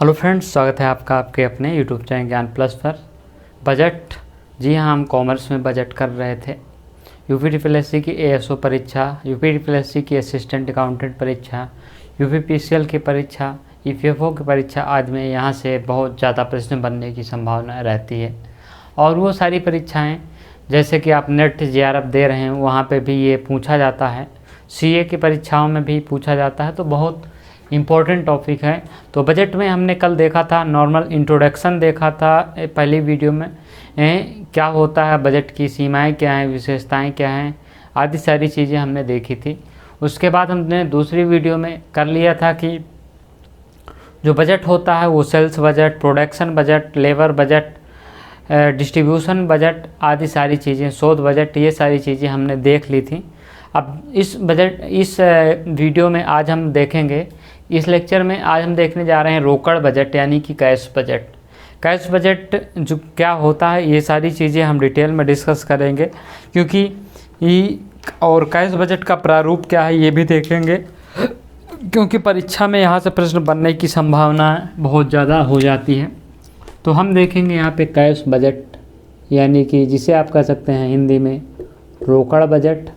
Hello friends, स्वागत है आपका आपके अपने यूट्यूब चैनल ज्ञान प्लस पर। बजट, जी हाँ, हम कॉमर्स में बजट कर रहे थे। यूपी की एएसओ परीक्षा, यूपी की असिस्टेंट अकाउंटेंट परीक्षा, यूपीपीसीएल की परीक्षा, ईपीएफओ की परीक्षा आदि में यहाँ से बहुत ज़्यादा प्रश्न बनने की संभावना रहती है। और वो सारी परीक्षाएँ जैसे कि आप नेट जेआरएफ दे रहे हैं, वहाँ पे भी ये पूछा जाता है। सीए की परीक्षाओं में भी पूछा जाता है, तो बहुत इम्पोर्टेंट टॉपिक है। तो बजट में हमने कल देखा था, नॉर्मल इंट्रोडक्शन देखा था पहली वीडियो में, क्या होता है बजट की सीमाएं क्या हैं, विशेषताएं क्या हैं, आदि सारी चीज़ें हमने देखी थी। उसके बाद हमने दूसरी वीडियो में कर लिया था कि जो बजट होता है वो sales budget, production budget, labour budget, distribution budget आदि सारी चीज़ें, शोध बजट, ये सारी चीज़ें हमने देख ली थी। अब इस वीडियो में आज हम देखेंगे, इस लेक्चर में आज हम देखने जा रहे हैं रोकड़ बजट यानी कि कैश बजट। कैश बजट जो क्या होता है, ये सारी चीज़ें हम डिटेल में डिस्कस करेंगे, क्योंकि और कैश बजट का प्रारूप क्या है ये भी देखेंगे, क्योंकि परीक्षा में यहाँ से प्रश्न बनने की संभावना बहुत ज़्यादा हो जाती है। तो हम देखेंगे यहाँ पे कैश बजट यानी कि जिसे आप कह सकते हैं हिंदी में रोकड़ बजट।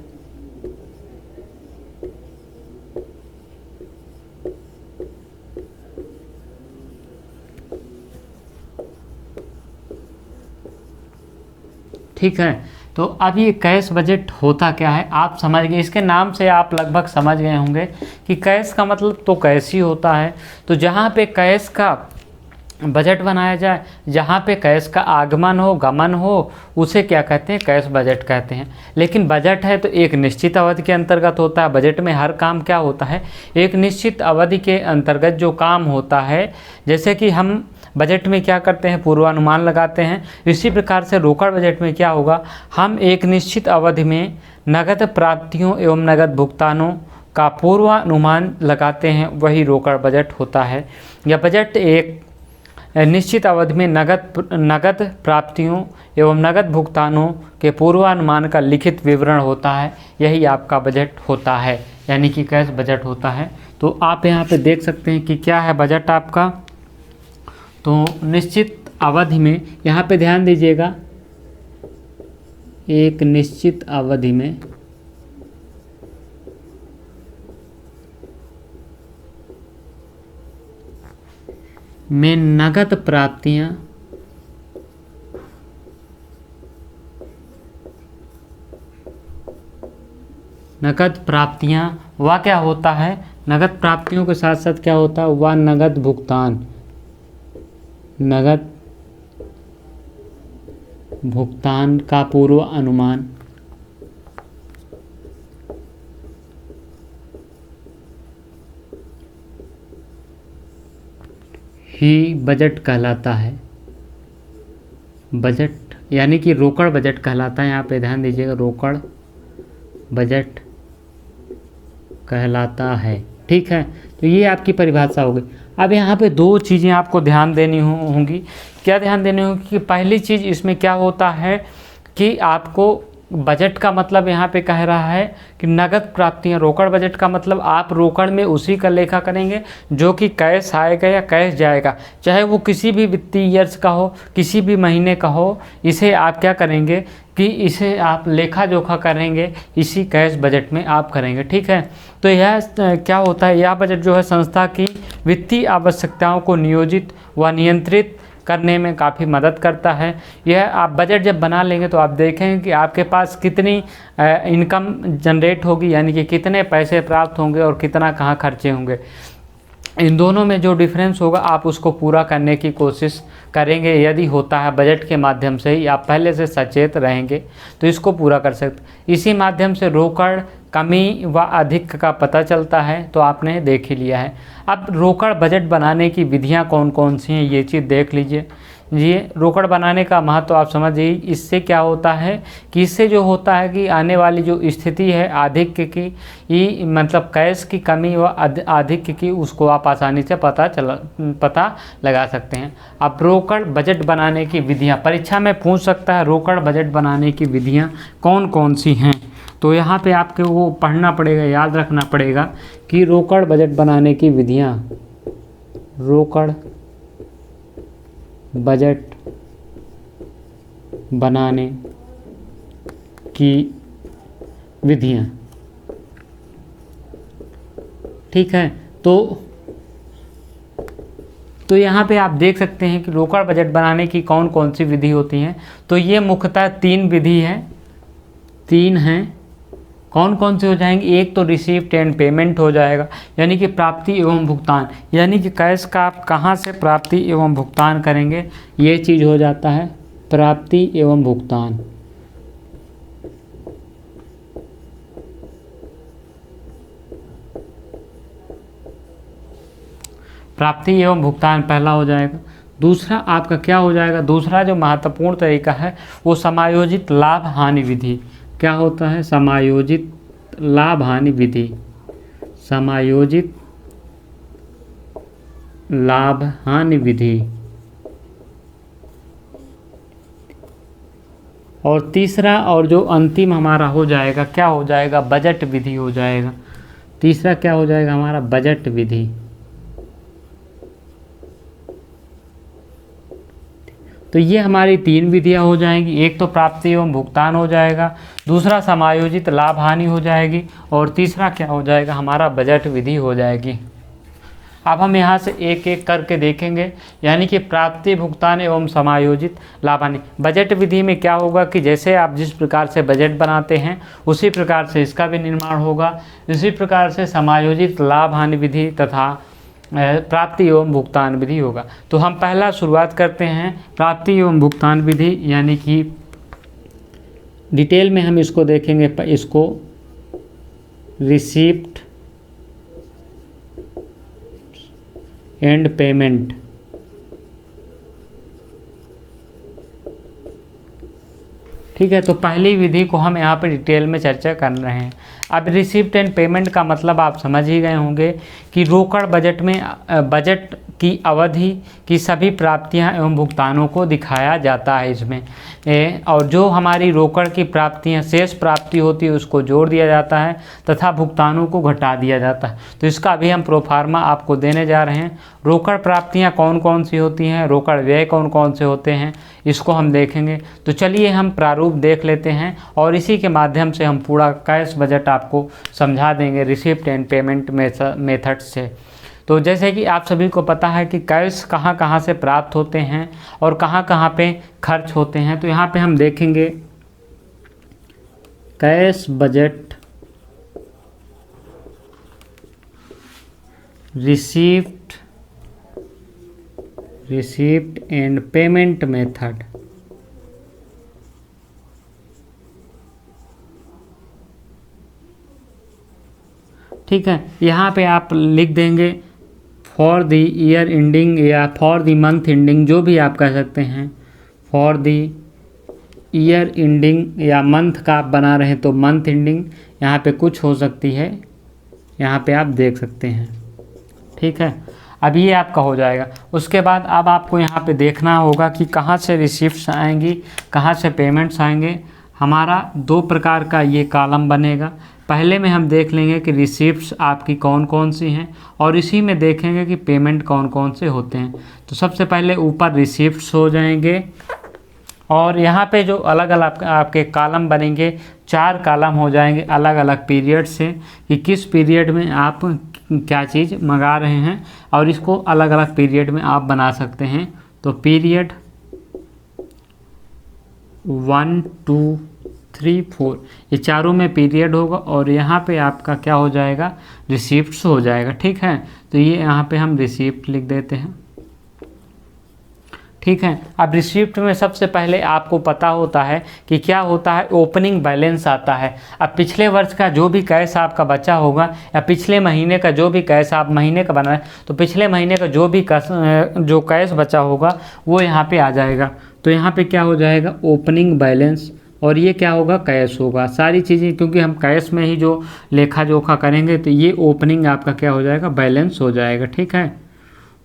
ठीक है, तो अब ये कैश बजट होता क्या है आप समझ गए, इसके नाम से आप लगभग समझ गए होंगे कि कैश का मतलब तो कैश ही होता है। तो जहाँ पे कैश का बजट बनाया जाए, जहाँ पे कैश का आगमन हो, गमन हो, उसे क्या कहते हैं, कैश बजट कहते हैं। लेकिन बजट है तो एक निश्चित अवधि के अंतर्गत होता है। बजट में हर काम क्या होता है, एक निश्चित अवधि के अंतर्गत जो काम होता है। जैसे कि हम बजट में क्या करते हैं, पूर्वानुमान लगाते हैं, इसी प्रकार से रोकड़ बजट में क्या होगा, हम एक निश्चित अवधि में नगद प्राप्तियों एवं नगद भुगतानों का पूर्वानुमान लगाते हैं, वही रोकड़ बजट होता है। यह बजट एक निश्चित अवधि में नगद प्राप्तियों एवं नगद भुगतानों के पूर्वानुमान का लिखित विवरण होता है, यही आपका बजट होता है, यानी कि कैश बजट होता है। तो आप यहाँ पे देख सकते हैं कि क्या है बजट आपका। तो निश्चित अवधि में, यहाँ पे ध्यान दीजिएगा, एक निश्चित अवधि में नगद प्राप्तियां वह क्या होता है, नगद प्राप्तियों के साथ साथ क्या होता है, वह नगद भुगतान का पूर्व अनुमान ही बजट कहलाता है। बजट यानी कि रोकड़ बजट कहलाता है। यहाँ पे ध्यान दीजिएगा, रोकड़ बजट कहलाता है। ठीक है, तो ये आपकी परिभाषा होगी। अब यहाँ पे दो चीज़ें आपको ध्यान देनी होंगी। क्या ध्यान देनी होगी कि पहली चीज़ इसमें क्या होता है कि आपको बजट का मतलब यहाँ पे कह रहा है कि नगद प्राप्तियाँ। रोकड़ बजट का मतलब आप रोकड़ में उसी का लेखा करेंगे जो कि कैश आएगा या कैश जाएगा, चाहे वो किसी भी वित्तीय वर्ष का हो, किसी भी महीने का हो, इसे आप क्या करेंगे कि इसे आप लेखा जोखा करेंगे, इसी कैश बजट में आप करेंगे। ठीक है, तो यह क्या होता है, यह बजट जो है संस्था की वित्तीय आवश्यकताओं को नियोजित व नियंत्रित करने में काफ़ी मदद करता है। यह आप बजट जब बना लेंगे तो आप देखेंगे कि आपके पास कितनी इनकम जनरेट होगी, यानी कि कितने पैसे प्राप्त होंगे और कितना कहाँ खर्चे होंगे। इन दोनों में जो डिफरेंस होगा आप उसको पूरा करने की कोशिश करेंगे। यदि होता है बजट के माध्यम से ही आप पहले से सचेत रहेंगे तो इसको पूरा कर सकते। इसी माध्यम से रोकड़ कमी व अधिक का पता चलता है, तो आपने देख ही लिया है। अब रोकड़ बजट बनाने की विधियां कौन कौन सी हैं, ये चीज़ देख लीजिए। ये रोकड़ बनाने का महत्व आप समझिए। इससे क्या होता है कि इससे जो होता है कि आने वाली जो स्थिति है आधिक्य की, ये मतलब कैश की कमी व आधिक्य की, उसको आप आसानी से पता लगा सकते हैं। अब रोकड़ बजट बनाने की विधियां परीक्षा में पूछ सकता है, रोकड़ बजट बनाने की विधियां कौन कौन सी हैं। तो यहाँ पे आपके वो पढ़ना पड़ेगा, याद रखना पड़ेगा कि रोकड़ बजट बनाने की विधियाँ, रोकड़ बजट बनाने की विधियाँ। ठीक है, तो यहाँ पे आप देख सकते हैं कि रोकड़ बजट बनाने की कौन कौन सी विधि होती हैं। तो ये मुख्यतः 3 विधि है, 3 हैं। कौन कौन से हो जाएंगे? एक तो रिसीप्ट एंड पेमेंट हो जाएगा, यानी कि प्राप्ति एवं भुगतान, यानी कि कैश का आप कहाँ से प्राप्ति एवं भुगतान करेंगे, ये चीज़ हो जाता है प्राप्ति एवं भुगतान। प्राप्ति एवं भुगतान पहला हो जाएगा। दूसरा आपका क्या हो जाएगा? दूसरा जो महत्वपूर्ण तरीका है वो समायोजित लाभ हानि विधि। क्या होता है? समायोजित लाभ हानि विधि। समायोजित लाभ हानि विधि। और तीसरा और जो अंतिम हमारा हो जाएगा, क्या हो जाएगा? बजट विधि हो जाएगा। तीसरा क्या हो जाएगा हमारा? बजट विधि। तो ये हमारी 3 विधियाँ हो जाएंगी। एक तो प्राप्ति एवं भुगतान हो जाएगा, दूसरा समायोजित लाभ हानि हो जाएगी, और तीसरा क्या हो जाएगा? हमारा बजट विधि हो जाएगी। अब हम यहाँ से एक एक करके देखेंगे, यानी कि प्राप्ति, भुगतान एवं समायोजित लाभ हानि। बजट विधि में क्या होगा कि जैसे आप जिस प्रकार से बजट बनाते हैं उसी प्रकार से इसका भी निर्माण होगा। इसी प्रकार से समायोजित लाभ हानि विधि तथा प्राप्ति एवं भुगतान विधि होगा। तो हम पहला शुरुआत करते हैं प्राप्ति एवं भुगतान विधि, यानी कि डिटेल में हम इसको देखेंगे। इसको रिसीप्ट एंड पेमेंट। ठीक है, तो पहली विधि को हम यहाँ पर डिटेल में चर्चा कर रहे हैं। अब रिसिप्ट एंड पेमेंट का मतलब आप समझ ही गए होंगे कि रोकड़ बजट में बजट की अवधि की सभी प्राप्तियां एवं भुगतानों को दिखाया जाता है इसमें। और जो हमारी रोकड़ की प्राप्तियां शेष प्राप्ति होती है उसको जोड़ दिया जाता है तथा भुगतानों को घटा दिया जाता है। तो इसका अभी हम प्रोफार्मा आपको देने जा रहे हैं। रोकड़ प्राप्तियां कौन कौन सी होती हैं, रोकड़ व्यय कौन कौन से होते हैं, इसको हम देखेंगे। तो चलिए हम प्रारूप देख लेते हैं और इसी के माध्यम से हम पूरा कैश बजट आपको समझा देंगे रिसिप्ट एंड पेमेंट मेथड से। तो जैसे कि आप सभी को पता है कि कैश कहाँ कहाँ से प्राप्त होते हैं और कहाँ कहाँ पे खर्च होते हैं। तो यहाँ पे हम देखेंगे cash budget receipt and payment method. ठीक है, यहाँ पे आप लिख देंगे फॉर द ईयर एंडिंग या फॉर द मंथ एंडिंग, जो भी आप कह सकते हैं। फॉर द ईयर एंडिंग या मंथ का आप बना रहे हैं तो मंथ एंडिंग यहाँ पे कुछ हो सकती है, यहाँ पे आप देख सकते हैं। ठीक है, अब ये आपका हो जाएगा। उसके बाद अब आपको यहाँ पे देखना होगा कि कहाँ से रिसिप्ट्स आएंगी, कहाँ से पेमेंट्स आएंगे। हमारा 2 प्रकार का ये कॉलम बनेगा। पहले में हम देख लेंगे कि रिसिप्ट्स आपकी कौन कौन सी हैं और इसी में देखेंगे कि पेमेंट कौन कौन से होते हैं। तो सबसे पहले ऊपर रिसिप्ट्स हो जाएंगे और यहाँ पे जो अलग अलग आपके कॉलम बनेंगे, 4 कॉलम हो जाएंगे अलग अलग पीरियड से, कि किस पीरियड में आप क्या चीज़ मंगा रहे हैं और इसको अलग अलग पीरियड में आप बना सकते हैं। तो पीरियड 1 2 3 4 ये चारों में पीरियड होगा और यहाँ पे आपका क्या हो जाएगा? रिसिप्ट्स हो जाएगा। ठीक है, तो ये यहाँ पे हम रिसिप्ट लिख देते हैं। ठीक है, अब रिसिप्ट में सबसे पहले आपको पता होता है कि क्या होता है, ओपनिंग बैलेंस आता है। अब पिछले वर्ष का जो भी कैश आपका बचा होगा या पिछले महीने का जो भी कैश आप महीने का बना है तो पिछले महीने का जो भी जो कैश बचा होगा वो यहाँ पे आ जाएगा। तो यहाँ पे क्या हो जाएगा? ओपनिंग बैलेंस, और ये क्या होगा? कैश होगा। सारी चीज़ें क्योंकि हम कैश में ही जो लेखा जोखा करेंगे तो ये ओपनिंग आपका क्या हो जाएगा? बैलेंस हो जाएगा। ठीक है,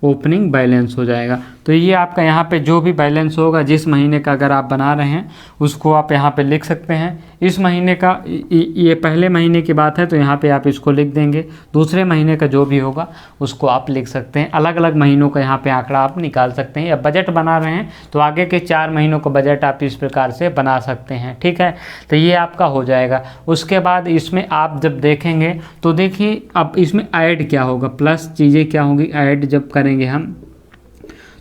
ओपनिंग बैलेंस हो जाएगा। तो ये आपका यहाँ पे जो भी बैलेंस होगा जिस महीने का अगर आप बना रहे हैं उसको आप यहाँ पे लिख सकते हैं। इस महीने का ये पहले महीने की बात है तो यहाँ पे आप इसको लिख देंगे, दूसरे महीने का जो भी होगा उसको आप लिख सकते हैं। अलग अलग महीनों का यहाँ पे आंकड़ा आप निकाल सकते हैं, या बजट बना रहे हैं तो आगे के 4 महीनों का बजट आप इस प्रकार से बना सकते हैं। ठीक है, तो ये आपका हो जाएगा। उसके बाद इसमें आप जब देखेंगे तो देखिए अब इसमें ऐड क्या होगा, प्लस चीज़ें क्या होंगी, ऐड जब करेंगे हम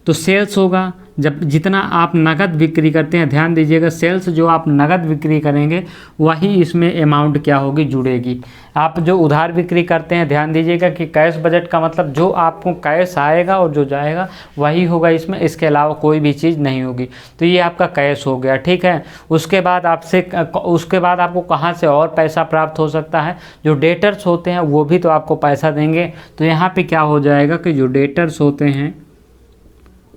तो सेल्स होगा। जब जितना आप नगद बिक्री करते हैं, ध्यान दीजिएगा, सेल्स जो आप नगद बिक्री करेंगे वही इसमें अमाउंट क्या होगी, जुड़ेगी। आप जो उधार बिक्री करते हैं, ध्यान दीजिएगा कि कैश बजट का मतलब जो आपको कैश आएगा और जो जाएगा वही होगा इसमें, इसके अलावा कोई भी चीज़ नहीं होगी। तो ये आपका कैश हो गया। ठीक है, उसके बाद आपको कहाँ से और पैसा प्राप्त हो सकता है, जो डेटर्स होते हैं वो भी तो आपको पैसा देंगे। तो यहाँ पे क्या हो जाएगा कि जो डेटर्स होते हैं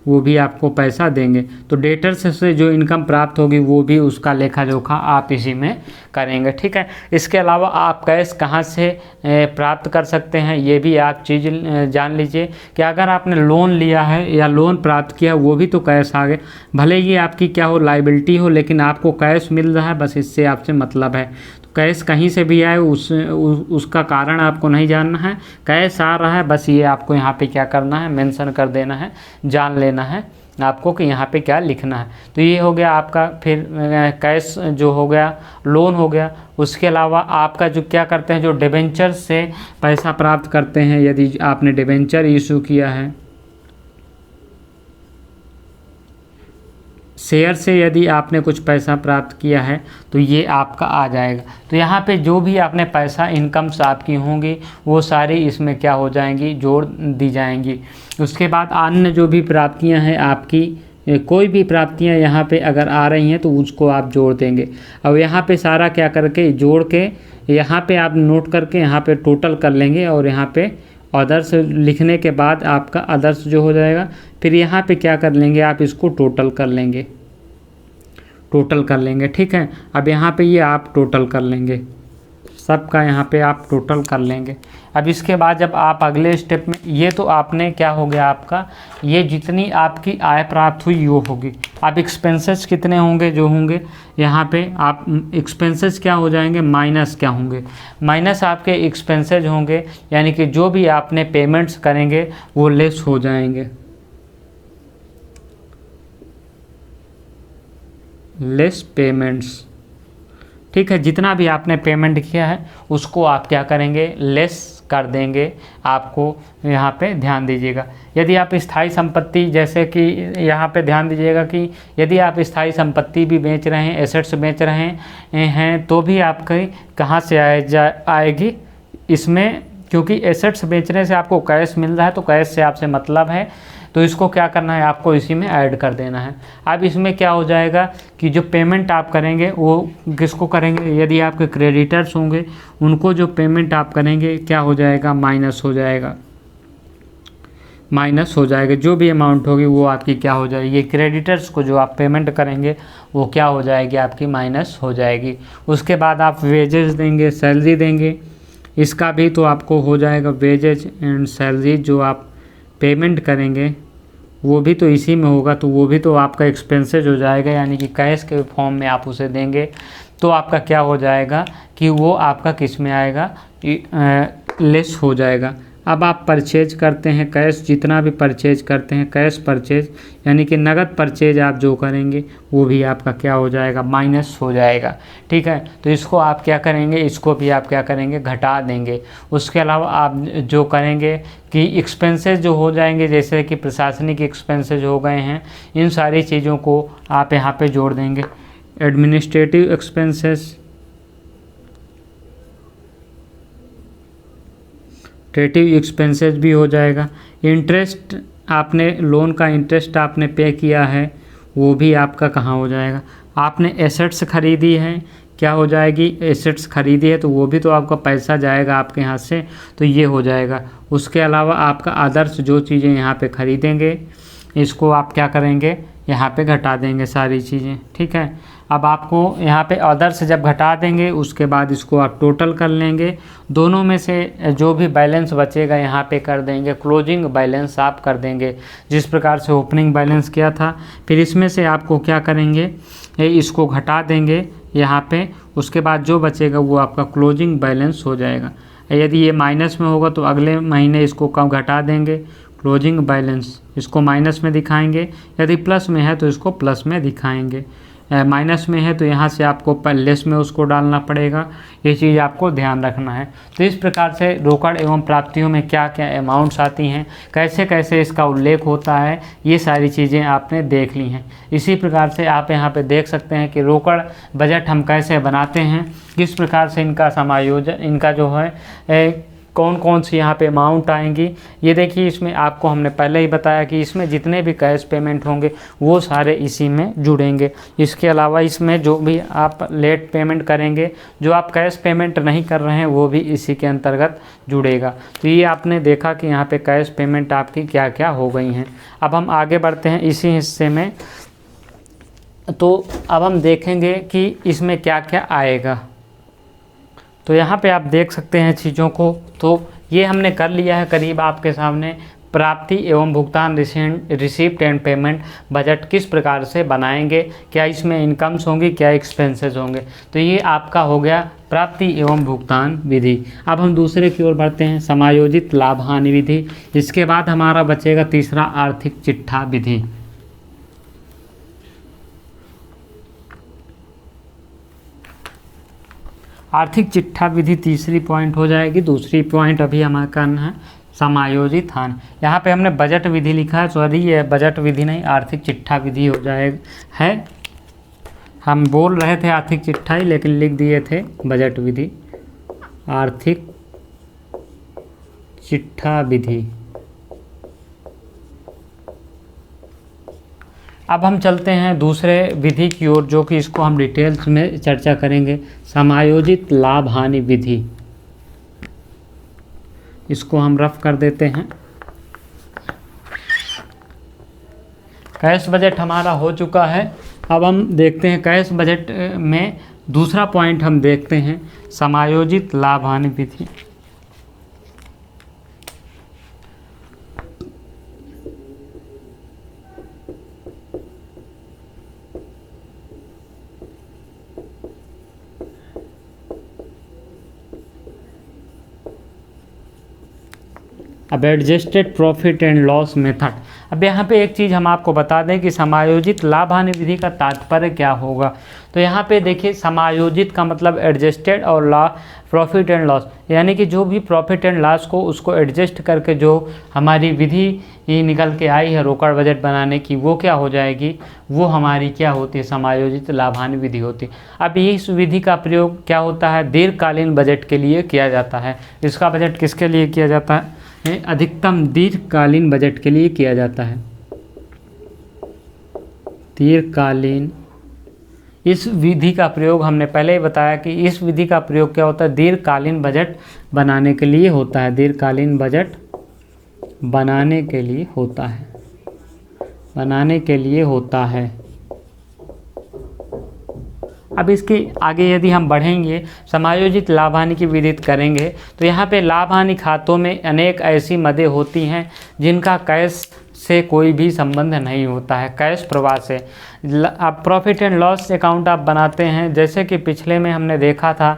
वो भी आपको पैसा देंगे। तो डेटर्स से जो इनकम प्राप्त होगी वो भी उसका लेखा जोखा आप इसी में करेंगे। ठीक है, इसके अलावा आप कैश कहाँ से प्राप्त कर सकते हैं ये भी आप चीज़ जान लीजिए कि अगर आपने लोन लिया है या लोन प्राप्त किया वो भी तो कैश आ गए। भले ये आपकी क्या हो, लायबिलिटी हो, लेकिन आपको कैश मिल रहा है, बस इससे आपसे मतलब है। कैश कहीं से भी आए उसका कारण आपको नहीं जानना है, कैश आ रहा है बस ये आपको यहाँ पे क्या करना है, मेंशन कर देना है, जान लेना है आपको कि यहाँ पे क्या लिखना है। तो ये हो गया आपका फिर कैश जो हो गया, लोन हो गया। उसके अलावा आपका जो क्या करते हैं, जो डिबेंचर से पैसा प्राप्त करते हैं, यदि आपने डिबेंचर इशू किया है, शेयर से यदि आपने कुछ पैसा प्राप्त किया है तो ये आपका आ जाएगा। तो यहाँ पे जो भी आपने पैसा इनकम्स आपकी होंगी वो सारी इसमें क्या हो जाएंगी, जोड़ दी जाएंगी। उसके बाद अन्य जो भी प्राप्तियाँ हैं आपकी, कोई भी प्राप्तियाँ यहाँ पे अगर आ रही हैं तो उसको आप जोड़ देंगे। अब यहाँ पे सारा क्या करके जोड़ के यहाँ पे आप नोट करके यहाँ पे टोटल कर लेंगे, और यहाँ पे अदर्स लिखने के बाद आपका अदर्स जो हो जाएगा, फिर यहाँ पे क्या कर लेंगे, आप इसको टोटल कर लेंगे, ठीक है। अब यहाँ पे ये आप टोटल कर लेंगे, सबका यहाँ पे आप टोटल कर लेंगे। अब इसके बाद जब आप अगले स्टेप में, ये तो आपने क्या हो गया आपका, ये जितनी आपकी आय प्राप्त हुई वो होगी। अब एक्सपेंसेस कितने होंगे, जो होंगे यहाँ पे आप एक्सपेंसेस क्या हो जाएंगे, माइनस क्या होंगे, माइनस आपके एक्सपेंसेस होंगे, यानी कि जो भी आपने पेमेंट्स करेंगे वो लेस हो जाएंगे, लेस पेमेंट्स। ठीक है, जितना भी आपने पेमेंट किया है उसको आप क्या करेंगे, लेस कर देंगे। आपको यहाँ पे ध्यान दीजिएगा, यदि आप स्थायी संपत्ति, जैसे कि यहाँ पे ध्यान दीजिएगा कि यदि आप स्थायी संपत्ति भी बेच रहे हैं, एसेट्स बेच रहे हैं, तो भी आपकी कहाँ से आएगी इसमें, क्योंकि एसेट्स बेचने से आपको कैश मिल रहा है तो कैश से आपसे मतलब है, तो इसको क्या करना है, आपको इसी में ऐड कर देना है। अब इसमें क्या हो जाएगा कि जो पेमेंट आप करेंगे वो किसको करेंगे, यदि आपके क्रेडिटर्स होंगे उनको जो पेमेंट आप करेंगे क्या हो जाएगा, माइनस हो जाएगा, जो भी अमाउंट होगी वो आपकी क्या हो जाएगी, क्रेडिटर्स को जो आप पेमेंट करेंगे वो क्या हो जाएगी, आपकी माइनस हो जाएगी। उसके बाद आप वेजेस देंगे, सैलरी देंगे, इसका भी तो आपको हो जाएगा, वेजेज एंड सैलरी जो आप पेमेंट करेंगे वो भी तो इसी में होगा, तो वो भी तो आपका एक्सपेंसेज हो जाएगा, यानी कि कैश के फॉर्म में आप उसे देंगे। तो आपका क्या हो जाएगा कि वो आपका किस में आएगा, लेस हो जाएगा। अब आप परचेज करते हैं, कैश जितना भी परचेज करते हैं, कैश परचेज यानी कि नगद परचेज आप जो करेंगे वो भी आपका क्या हो जाएगा, माइनस हो जाएगा। ठीक है, तो इसको आप क्या करेंगे, इसको भी आप क्या करेंगे, घटा देंगे। उसके अलावा आप जो करेंगे कि एक्सपेंसेस जो हो जाएंगे, जैसे कि प्रशासनिक एक्सपेंसेस हो गए हैं, इन सारी चीज़ों को आप यहाँ पे जोड़ देंगे। एडमिनिस्ट्रेटिव एक्सपेंसेस, ट्रेटिव एक्सपेंसेस भी हो जाएगा। इंटरेस्ट, आपने लोन का इंटरेस्ट आपने पे किया है वो भी आपका कहाँ हो जाएगा। आपने एसेट्स खरीदी है, क्या हो जाएगी, एसेट्स खरीदी है तो वो भी तो आपका पैसा जाएगा आपके यहाँ से, तो ये हो जाएगा। उसके अलावा आपका अदर्स जो चीज़ें यहाँ पे खरीदेंगे इसको आप क्या करेंगे, यहाँ पे घटा देंगे सारी चीज़ें। ठीक है, अब आपको यहाँ पे अदर से जब घटा देंगे उसके बाद इसको आप टोटल कर लेंगे, दोनों में से जो भी बैलेंस बचेगा यहाँ पे कर देंगे, क्लोजिंग बैलेंस आप कर देंगे जिस प्रकार से ओपनिंग बैलेंस किया था। फिर इसमें से आपको क्या करेंगे, इसको घटा देंगे यहाँ पे, उसके बाद जो बचेगा वो आपका क्लोजिंग बैलेंस हो जाएगा। यदि ये माइनस में होगा तो अगले महीने इसको कम घटा देंगे, क्लोजिंग बैलेंस इसको माइनस में दिखाएंगे, यदि प्लस में है तो इसको प्लस में दिखाएंगे, माइनस में है तो यहाँ से आपको लेस में उसको डालना पड़ेगा। ये चीज़ आपको ध्यान रखना है। तो इस प्रकार से रोकड़ एवं प्राप्तियों में क्या क्या अमाउंट्स आती हैं, कैसे कैसे इसका उल्लेख होता है, ये सारी चीज़ें आपने देख ली हैं। इसी प्रकार से आप यहाँ पे देख सकते हैं कि रोकड़ बजट हम कैसे बनाते हैं, किस प्रकार से इनका समायोजन, इनका जो है कौन कौन सी यहाँ पे अमाउंट आएंगी। ये देखिए, इसमें आपको हमने पहले ही बताया कि इसमें जितने भी कैश पेमेंट होंगे वो सारे इसी में जुड़ेंगे। इसके अलावा इसमें जो भी आप लेट पेमेंट करेंगे, जो आप कैश पेमेंट नहीं कर रहे हैं, वो भी इसी के अंतर्गत जुड़ेगा। तो ये आपने देखा कि यहाँ पे कैश पेमेंट आपकी क्या क्या हो गई हैं। अब हम आगे बढ़ते हैं इसी हिस्से में। तो अब हम देखेंगे कि इसमें क्या क्या आएगा। तो यहाँ पे आप देख सकते हैं चीज़ों को। तो ये हमने कर लिया है करीब आपके सामने, प्राप्ति एवं भुगतान रिसीप्ट एंड पेमेंट बजट किस प्रकार से बनाएंगे, क्या इसमें इनकम्स होंगी, क्या एक्सपेंसेस होंगे। तो ये आपका हो गया प्राप्ति एवं भुगतान विधि। अब हम दूसरे की ओर बढ़ते हैं, समायोजित लाभ हानि विधि। इसके बाद हमारा बचेगा तीसरा, आर्थिक चिट्ठा विधि। आर्थिक चिट्ठा विधि तीसरी पॉइंट हो जाएगी। दूसरी पॉइंट अभी हमारा करना है समायोजित हानि। यहाँ पे हमने बजट विधि लिखा है, सॉरी ये बजट विधि नहीं, आर्थिक चिट्ठा विधि हो जाएगा है। हम बोल रहे थे आर्थिक चिट्ठा ही, लेकिन लिख दिए थे बजट विधि, आर्थिक चिट्ठा विधि। अब हम चलते हैं दूसरे विधि की ओर, जो कि इसको हम डिटेल्स में चर्चा करेंगे, समायोजित लाभ हानि विधि। इसको हम रफ कर देते हैं। कैश बजट हमारा हो चुका है। अब हम देखते हैं कैश बजट में दूसरा पॉइंट हम देखते हैं, समायोजित लाभ हानि विधि। अब adjusted profit and loss method. अब यहाँ पे एक चीज़ हम आपको बता दें कि समायोजित लाभ हानि विधि का तात्पर्य क्या होगा। तो यहाँ पे देखिए, समायोजित का मतलब एडजस्टेड और प्रॉफिट एंड लॉस, यानी कि जो भी प्रॉफिट एंड लॉस को उसको एडजस्ट करके जो हमारी विधि निकल के आई है रोकड़ बजट बनाने की, वो क्या हो जाएगी, वो हमारी क्या होती है, समायोजित लाभ हानि विधि होती है। अब इस विधि का प्रयोग क्या होता है, दीर्घकालीन बजट के लिए किया जाता है। इसका बजट किसके लिए किया जाता है, अधिकतम दीर्घकालीन बजट के लिए किया जाता है। दीर्घकालीन, इस विधि का प्रयोग हमने पहले ही बताया कि इस विधि का प्रयोग क्या होता है, दीर्घकालीन बजट बनाने के लिए होता है। दीर्घकालीन बजट बनाने के लिए होता है, बनाने के लिए होता है। अब इसके आगे यदि हम बढ़ेंगे, समायोजित लाभ हानि की विधि करेंगे, तो यहाँ पे लाभ हानि खातों में अनेक ऐसी मदें होती हैं जिनका कैश से कोई भी संबंध नहीं होता है, कैश प्रवाह से। अब प्रॉफिट एंड लॉस अकाउंट आप बनाते हैं, जैसे कि पिछले में हमने देखा था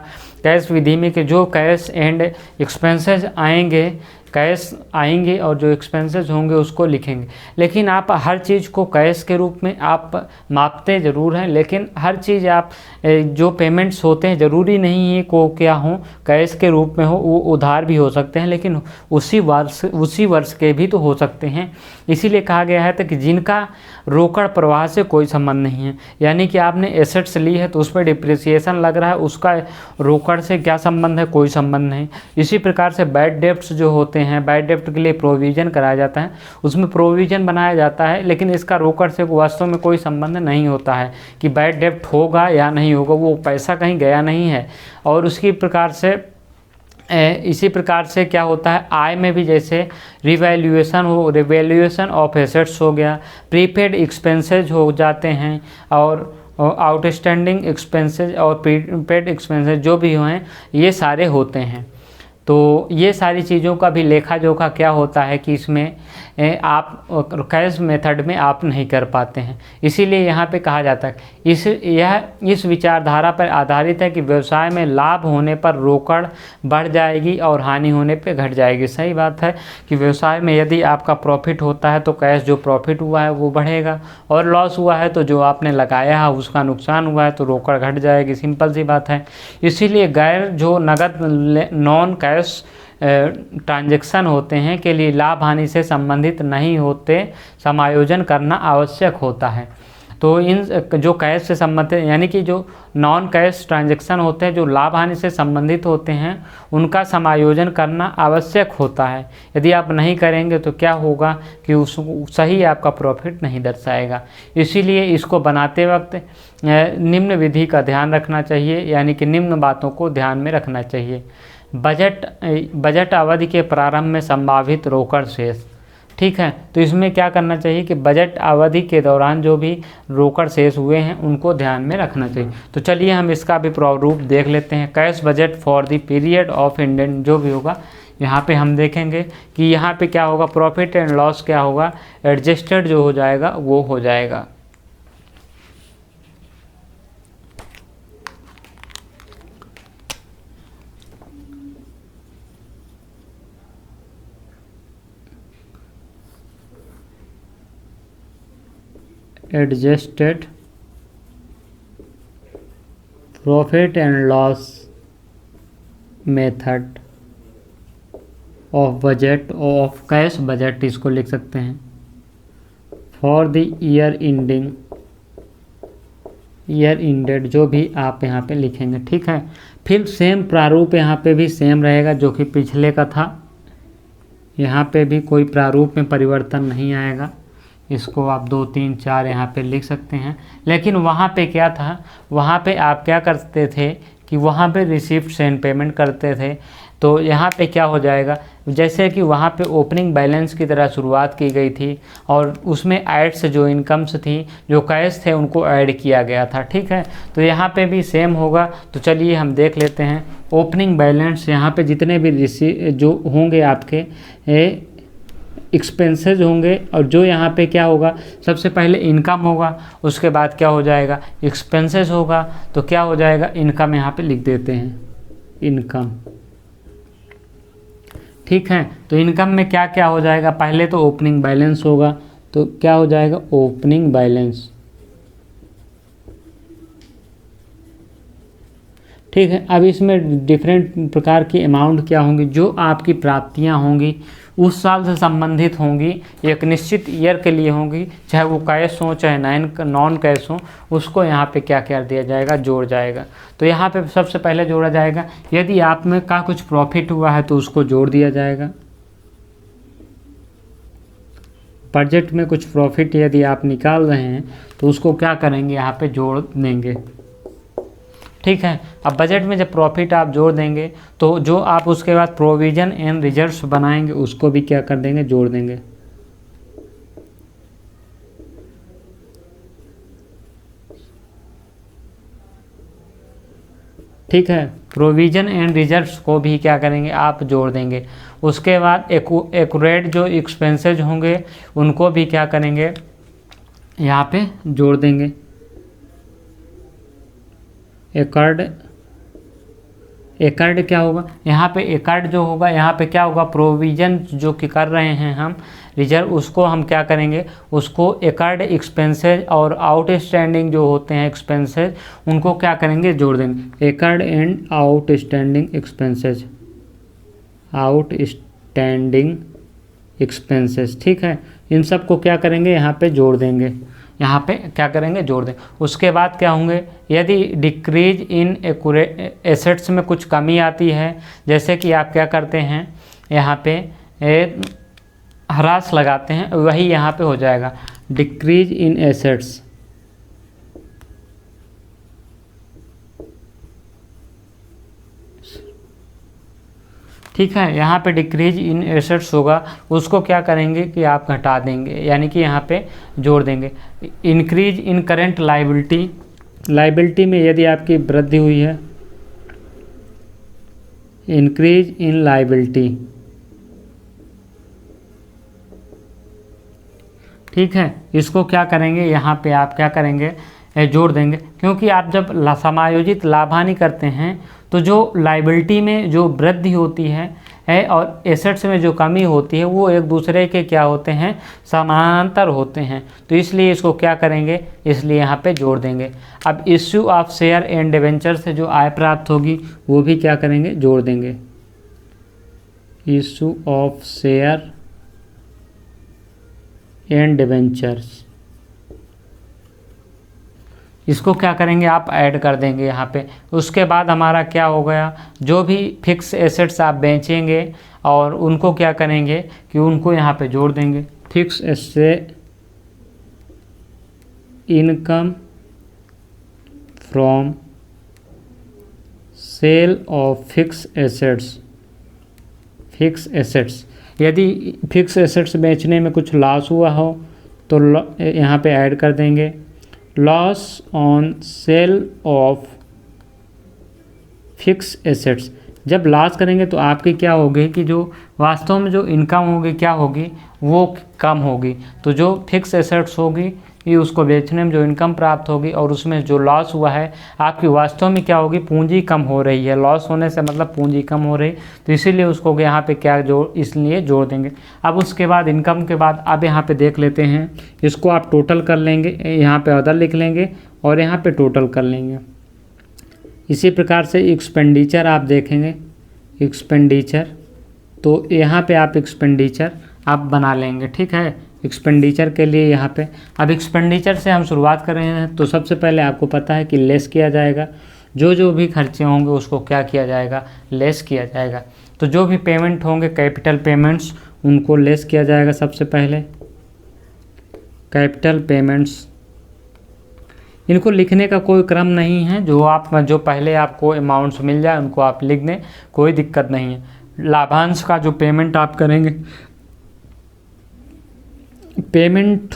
कैश विधि में कि जो कैश एंड एक्सपेंसेस आएंगे, कैश आएंगे और जो एक्सपेंसेस होंगे उसको लिखेंगे। लेकिन आप हर चीज़ को कैश के रूप में आप मापते ज़रूर हैं, लेकिन हर चीज़ आप जो पेमेंट्स होते हैं ज़रूरी नहीं है को क्या हो, कैश के रूप में हो, वो उधार भी हो सकते हैं, लेकिन उसी वर्ष के भी तो हो सकते हैं। इसीलिए कहा गया है कि जिनका रोकड़ प्रवाह से कोई संबंध नहीं है, यानी कि आपने एसेट्स ली है तो उस पर डिप्रिसिएशन लग रहा है, उसका रोकड़ से क्या संबंध है, कोई संबंध नहीं। इसी प्रकार से बैड डेब्ट्स जो होते हैं, बैड डेब्ट के लिए प्रोविज़न कराया जाता है, उसमें प्रोविज़न बनाया जाता है, लेकिन इसका रोकड़ से वास्तव में कोई संबंध नहीं होता है कि बैड डेब्ट होगा या नहीं होगा, वो पैसा कहीं गया नहीं है। और उसकी प्रकार से इसी प्रकार से क्या होता है, आय में भी जैसे रिवैल्यूएशन ऑफ एसेट्स हो गया, प्रीपेड एक्सपेंसेज हो जाते हैं, और और आउटस्टैंडिंग एक्सपेंसेस और पेड एक्सपेंसेस जो भी हैं ये सारे होते हैं। तो ये सारी चीज़ों का भी लेखा जोखा क्या होता है कि इसमें आप कैश मेथड में आप नहीं कर पाते हैं। इसीलिए यहाँ पे कहा जाता है इस विचारधारा पर आधारित है कि व्यवसाय में लाभ होने पर रोकड़ बढ़ जाएगी और हानि होने पे घट जाएगी। सही बात है कि व्यवसाय में यदि आपका प्रॉफिट होता है तो कैश जो प्रॉफिट हुआ है वो बढ़ेगा, और लॉस हुआ है तो जो आपने लगाया है उसका नुकसान हुआ है तो रोकड़ घट जाएगी। सिंपल सी बात है। इसीलिए गैर जो नगद नॉन कैश ट्रांजैक्शन होते हैं के लिए लाभ हानि से संबंधित नहीं होते समायोजन करना आवश्यक होता है। तो इन जो कैश से संबंधित यानी कि जो नॉन कैश ट्रांजैक्शन होते हैं जो लाभ हानि से संबंधित होते हैं उनका समायोजन करना आवश्यक होता है। यदि आप नहीं करेंगे तो क्या होगा कि उस सही आपका प्रॉफिट नहीं दर्शाएगा। इसीलिए इसको बनाते वक्त निम्न विधि का ध्यान रखना चाहिए, यानी कि निम्न बातों को ध्यान में रखना चाहिए। बजट अवधि के प्रारंभ में संभावित रोकड़ शेष। ठीक है, तो इसमें क्या करना चाहिए कि बजट अवधि के दौरान जो भी रोकड़ शेष हुए हैं उनको ध्यान में रखना चाहिए। तो चलिए हम इसका भी प्रारूप देख लेते हैं। Cash budget for the period of indent जो भी होगा यहाँ पे हम देखेंगे कि यहाँ पे क्या होगा, प्रॉफिट एंड लॉस क्या होगा, एडजस्टेड जो हो जाएगा वो हो जाएगा। Adjusted profit and loss method of budget of cash budget इसको लिख सकते हैं फॉर द ईयर इंडेड जो भी आप यहाँ पे लिखेंगे। ठीक है, फिर सेम प्रारूप यहाँ पे भी सेम रहेगा जो कि पिछले का था। यहाँ पे भी कोई प्रारूप में परिवर्तन नहीं आएगा। इसको आप 2 3 4 यहाँ पे लिख सकते हैं। लेकिन वहाँ पे क्या था, वहाँ पे आप क्या करते थे कि वहाँ पे रिसिप्ट सेंड पेमेंट करते थे। तो यहाँ पे क्या हो जाएगा, जैसे कि वहाँ पे ओपनिंग बैलेंस की तरह शुरुआत की गई थी और उसमें ऐड्स जो इनकम्स थी जो कैश थे उनको ऐड किया गया था। ठीक है, तो यहाँ पे भी सेम होगा। तो चलिए हम देख लेते हैं ओपनिंग बैलेंस। यहाँ पे जितने भी जो होंगे आपके एक्सपेंसेस होंगे और जो यहाँ पे क्या होगा, सबसे पहले इनकम होगा, उसके बाद क्या हो जाएगा एक्सपेंसेस होगा। तो क्या हो जाएगा, इनकम यहाँ पे लिख देते हैं, इनकम। ठीक है, तो इनकम में क्या क्या हो जाएगा, पहले तो ओपनिंग बैलेंस होगा। तो क्या हो जाएगा, ओपनिंग बैलेंस। ठीक है, अब इसमें डिफरेंट प्रकार की अमाउंट क्या होंगी, जो आपकी प्राप्तियां होंगी उस साल से संबंधित होंगी, एक निश्चित ईयर के लिए होंगी, चाहे वो कैश हो चाहे नॉन कैश हो, उसको यहाँ पे क्या क्या दिया जाएगा, जोड़ जाएगा। तो यहाँ पे सबसे पहले जोड़ा जाएगा यदि आप में का कुछ प्रॉफिट हुआ है तो उसको जोड़ दिया जाएगा। बजट में कुछ प्रॉफिट यदि आप निकाल रहे हैं तो उसको क्या करेंगे, यहाँ पे जोड़ देंगे। ठीक है, अब बजट में जब प्रॉफिट आप जोड़ देंगे तो जो आप उसके बाद प्रोविजन एंड रिजर्व्स बनाएंगे उसको भी क्या कर देंगे, जोड़ देंगे। ठीक है, प्रोविजन एंड रिजर्व्स को भी क्या करेंगे, आप जोड़ देंगे। उसके बाद एक्यूरेट जो एक्सपेंसेज होंगे उनको भी क्या करेंगे, यहाँ पे जोड़ देंगे। एकर्ड क्या होगा, यहाँ पे एकर्ड जो होगा, यहाँ पे क्या होगा, प्रोविजन जो कि कर रहे हैं हम रिजर्व, उसको हम क्या करेंगे, उसको एकर्ड एक्सपेंसेज और आउटस्टैंडिंग जो होते हैं एक्सपेंसेज उनको क्या करेंगे, जोड़ देंगे। Accord and outstanding expenses, outstanding expenses. ठीक है, इन सब को क्या करेंगे, यहाँ पे जोड़ देंगे। यहाँ पे क्या करेंगे, जोड़ दें। उसके बाद क्या होंगे, यदि डिक्रीज इन एसेट्स में कुछ कमी आती है, जैसे कि आप क्या करते हैं यहाँ पे ह्रास लगाते हैं, वही यहाँ पे हो जाएगा डिक्रीज इन एसेट्स। ठीक है, यहाँ पे डिक्रीज इन एसेट्स होगा, उसको क्या करेंगे कि आप घटा देंगे, यानी कि यहाँ पे जोड़ देंगे। Increase in current liability, liability में यदि आपकी वृद्धि हुई है, इंक्रीज इन लाइबिलिटी, ठीक है, इसको क्या करेंगे, यहाँ पे आप क्या करेंगे, जोड़ देंगे, क्योंकि आप जब समायोजित लाभानी करते हैं तो जो लाइबिलिटी में जो वृद्धि होती है और एसेट्स में जो कमी होती है वो एक दूसरे के क्या होते हैं, समानांतर होते हैं। तो इसलिए इसको क्या करेंगे, इसलिए यहाँ पे जोड़ देंगे। अब issue of share and debenture से जो आय प्राप्त होगी वो भी क्या करेंगे, जोड़ देंगे। Issue of share and debentures, इसको क्या करेंगे, आप ऐड कर देंगे यहाँ पे। उसके बाद हमारा क्या हो गया, जो भी फिक्स एसेट्स आप बेचेंगे और उनको क्या करेंगे कि उनको यहाँ पे जोड़ देंगे। Fix asset income from sale of fix assets, fix assets, यदि फिक्स एसेट्स बेचने में कुछ लॉस हुआ हो तो यहाँ पे ऐड कर देंगे। Loss on sale of fix assets, जब लॉस करेंगे तो आपकी क्या होगी कि जो वास्तव में जो इनकम होगी क्या होगी, वो कम होगी। तो जो फिक्स एसेट्स होगी ये उसको बेचने में जो इनकम प्राप्त होगी और उसमें जो लॉस हुआ है आपकी वास्तव में क्या होगी, पूंजी कम हो रही है। लॉस होने से मतलब पूंजी कम हो रही, तो इसीलिए उसको यहाँ पे क्या इसलिए जोड़ देंगे। अब उसके बाद इनकम के बाद अब यहाँ पे देख लेते हैं, इसको आप टोटल कर लेंगे, यहाँ पे अदर लिख लेंगे और यहाँ पे टोटल कर लेंगे। इसी प्रकार से एक्सपेंडिचर आप देखेंगे, एक्सपेंडिचर, तो यहाँ पे आप एक्सपेंडिचर आप बना लेंगे, ठीक है। एक्सपेंडिचर के लिए यहाँ पे अब एक्सपेंडिचर से हम शुरुआत कर रहे हैं तो सबसे पहले आपको पता है कि लेस किया जाएगा, जो भी खर्चे होंगे उसको क्या किया जाएगा, लेस किया जाएगा। तो जो भी पेमेंट होंगे कैपिटल पेमेंट्स उनको लेस किया जाएगा। सबसे पहले कैपिटल पेमेंट्स, इनको लिखने का कोई क्रम नहीं है, जो पहले आपको अमाउंट्स मिल जाए उनको आप लिख दें, कोई दिक्कत नहीं है। लाभांश का जो पेमेंट आप करेंगे, पेमेंट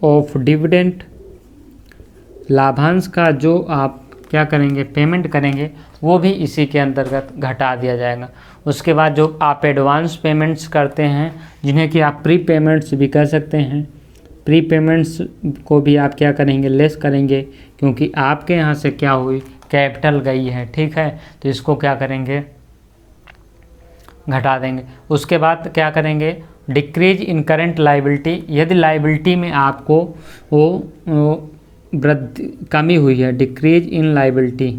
ऑफ डिविडेंड, लाभांश का जो आप क्या करेंगे, पेमेंट करेंगे, वो भी इसी के अंतर्गत घटा दिया जाएगा। उसके बाद जो आप एडवांस पेमेंट्स करते हैं, जिन्हें कि आप प्री पेमेंट्स भी कर सकते हैं, प्री पेमेंट्स को भी आप क्या करेंगे, लेस करेंगे, क्योंकि आपके यहाँ से क्या हुई, कैपिटल गई है, ठीक है। तो इसको क्या करेंगे, घटा देंगे। उसके बाद क्या करेंगे, डिक्रीज इन करंट लाइबिलिटी, यदि लाइबिलिटी में आपको वो वृद्धि कमी हुई है, डिक्रीज इन लाइबिलिटी,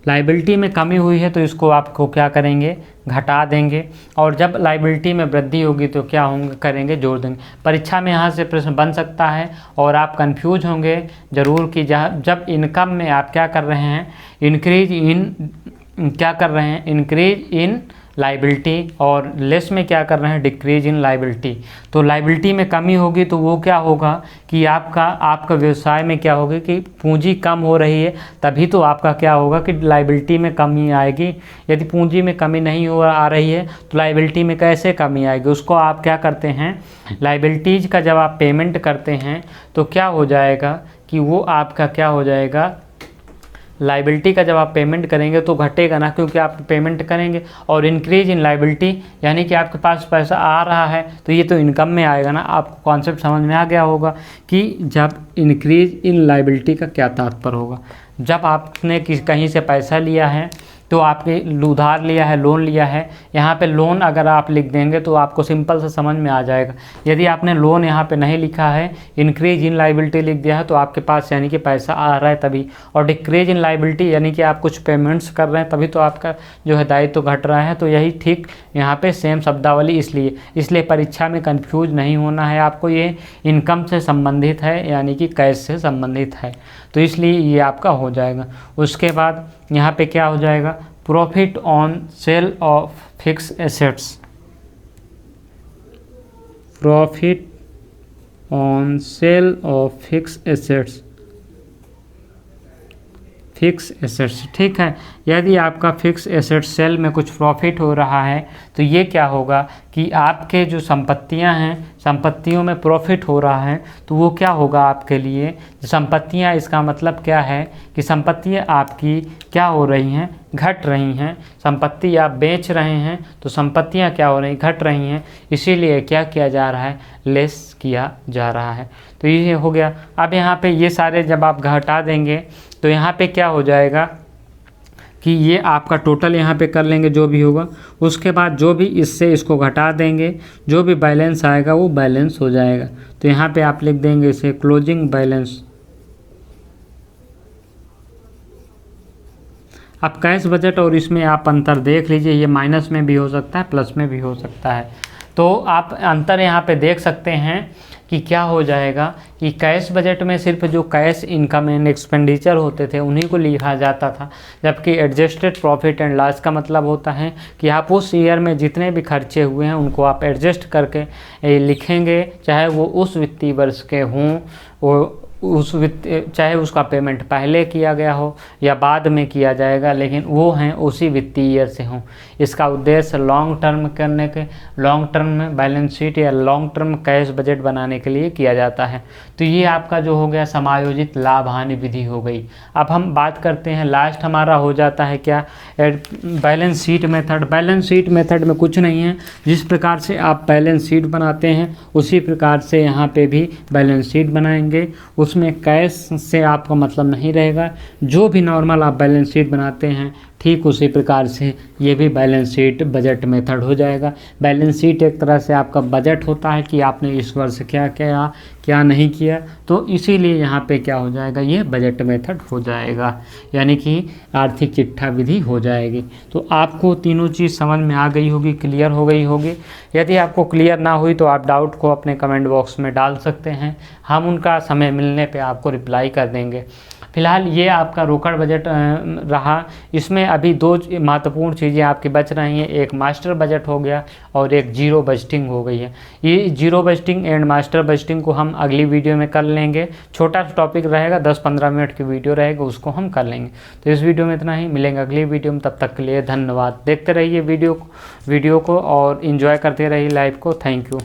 लाइबिलिटी में कमी हुई है तो इसको आपको क्या करेंगे, घटा देंगे। और जब लाइबिलिटी में वृद्धि होगी तो क्या होंगे, करेंगे, जोड़ देंगे। परीक्षा में यहाँ से प्रश्न बन सकता है और आप कंफ्यूज होंगे ज़रूर कि जब इनकम में आप क्या कर रहे हैं, इंक्रीज इन लाइबिलिटी और लेस में क्या कर रहे हैं, डिक्रीज इन लाइबिलिटी। तो लाइबिलिटी में कमी होगी तो वो क्या होगा कि आपका व्यवसाय में क्या होगा कि पूंजी कम हो रही है, तभी तो आपका क्या होगा कि लाइबिलिटी में कमी आएगी। यदि पूंजी में कमी नहीं आ रही है तो लाइबिलिटी में कैसे कमी आएगी। उसको आप क्या करते हैं, लाइबिलिटीज़ का जब आप पेमेंट करते हैं तो क्या हो जाएगा कि वो आपका क्या हो जाएगा, लाइबिलिटी का जब आप पेमेंट करेंगे तो घटेगा ना, क्योंकि आप पेमेंट करेंगे। और इंक्रीज इन लाइबिलिटी यानी कि आपके पास पैसा आ रहा है तो ये तो इनकम में आएगा ना। आपको कॉन्सेप्ट समझ में आ गया होगा कि जब इंक्रीज इन लाइबिलिटी का क्या तात्पर्य होगा। जब आपने कहीं से पैसा लिया है तो आपके उधार लिया है, लोन लिया है, यहाँ पे लोन अगर आप लिख देंगे तो आपको सिंपल से समझ में आ जाएगा। यदि आपने लोन यहाँ पे नहीं लिखा है, इंक्रीज इन लाइबिलिटी लिख दिया है, तो आपके पास यानी कि पैसा आ रहा है तभी। और डिक्रीज इन लाइबिलिटी यानी कि आप कुछ पेमेंट्स कर रहे हैं तभी तो आपका जो है दायित्व घट रहा है। तो यही ठीक यहाँ पे सेम शब्दावली, इसलिए परीक्षा में कन्फ्यूज नहीं होना है आपको। ये इनकम से संबंधित है यानी कि कैश से संबंधित है, तो इसलिए ये आपका हो जाएगा। उसके बाद यहाँ पे क्या हो जाएगा, profit on sale of fix assets, profit on sale of fix assets, fix assets, ठीक है। यदि आपका फिक्स एसेट सेल में कुछ प्रॉफिट हो रहा है तो ये क्या होगा कि आपके जो संपत्तियां हैं, संपत्तियों में प्रॉफिट हो रहा है तो वो क्या होगा आपके लिए, संपत्तियां, इसका मतलब क्या है कि संपत्तियां आपकी क्या हो रही हैं, घट रही हैं। संपत्ति आप बेच रहे हैं तो संपत्तियां क्या हो रही, घट रही हैं, इसीलिए क्या किया जा रहा है, लेस किया जा रहा है। तो ये हो गया। अब यहाँ पे ये सारे जब आप घटा देंगे तो यहाँ पे क्या हो जाएगा कि ये आपका टोटल यहाँ पे कर लेंगे जो भी होगा, उसके बाद जो भी इससे इसको घटा देंगे, जो भी बैलेंस आएगा वो बैलेंस हो जाएगा। तो यहाँ पे आप लिख देंगे इसे क्लोजिंग बैलेंस। अब कैश बजट और इसमें आप अंतर देख लीजिए, ये माइनस में भी हो सकता है, प्लस में भी हो सकता है। तो आप अंतर यहाँ पे देख सकते हैं कि क्या हो जाएगा कि कैश बजट में सिर्फ जो कैश इनकम एंड एक्सपेंडिचर होते थे उन्हीं को लिखा जाता था, जबकि एडजस्टेड प्रॉफिट एंड लॉस का मतलब होता है कि आप उस ईयर में जितने भी खर्चे हुए हैं उनको आप एडजस्ट करके लिखेंगे, चाहे वो उस वित्तीय वर्ष के हों, वो चाहे उसका पेमेंट पहले किया गया हो या बाद में किया जाएगा, लेकिन वो हैं उसी वित्तीय ईयर से हों। इसका उद्देश्य लॉन्ग टर्म करने के, लॉन्ग टर्म में बैलेंस शीट या लॉन्ग टर्म कैश बजट बनाने के लिए किया जाता है। तो ये आपका जो हो गया समायोजित लाभ हानि विधि हो गई। अब हम बात करते हैं, लास्ट हमारा हो जाता है क्या, balance sheet method. Balance sheet method में कुछ नहीं है, जिस प्रकार से आप बैलेंस शीट बनाते हैं उसी प्रकार से यहाँ पे भी बैलेंस शीट बनाएंगे। उसमें कैश से आपका मतलब नहीं रहेगा, जो भी नॉर्मल आप बैलेंस शीट बनाते हैं ठीक उसी प्रकार से ये भी बैलेंस शीट बजट मेथड हो जाएगा। बैलेंस शीट एक तरह से आपका बजट होता है कि आपने इस वर्ष क्या किया क्या नहीं किया, तो इसीलिए यहाँ पे क्या हो जाएगा, ये बजट मेथड हो जाएगा, यानी कि आर्थिक चिट्ठा विधि हो जाएगी। तो आपको तीनों चीज़ समझ में आ गई होगी, क्लियर हो गई होगी। यदि आपको क्लियर ना हुई तो आप डाउट को अपने कमेंट बॉक्स में डाल सकते हैं, हम उनका समय मिलने पे आपको रिप्लाई कर देंगे। फिलहाल ये आपका रोकड़ बजट रहा। इसमें अभी दो महत्वपूर्ण चीज़ें आपकी बच रही हैं, एक मास्टर बजट हो गया और एक जीरो बजटिंग हो गई है। ये zero budgeting and master budgeting को हम अगली वीडियो में कर लेंगे, छोटा टॉपिक रहेगा, 10-15 मिनट की वीडियो रहेगा, उसको हम कर लेंगे। तो इस वीडियो में इतना ही, मिलेंगे अगली वीडियो में, तब तक के लिए धन्यवाद। देखते रहिए वीडियो को और इन्जॉय करते रहिए लाइव को। Thank you.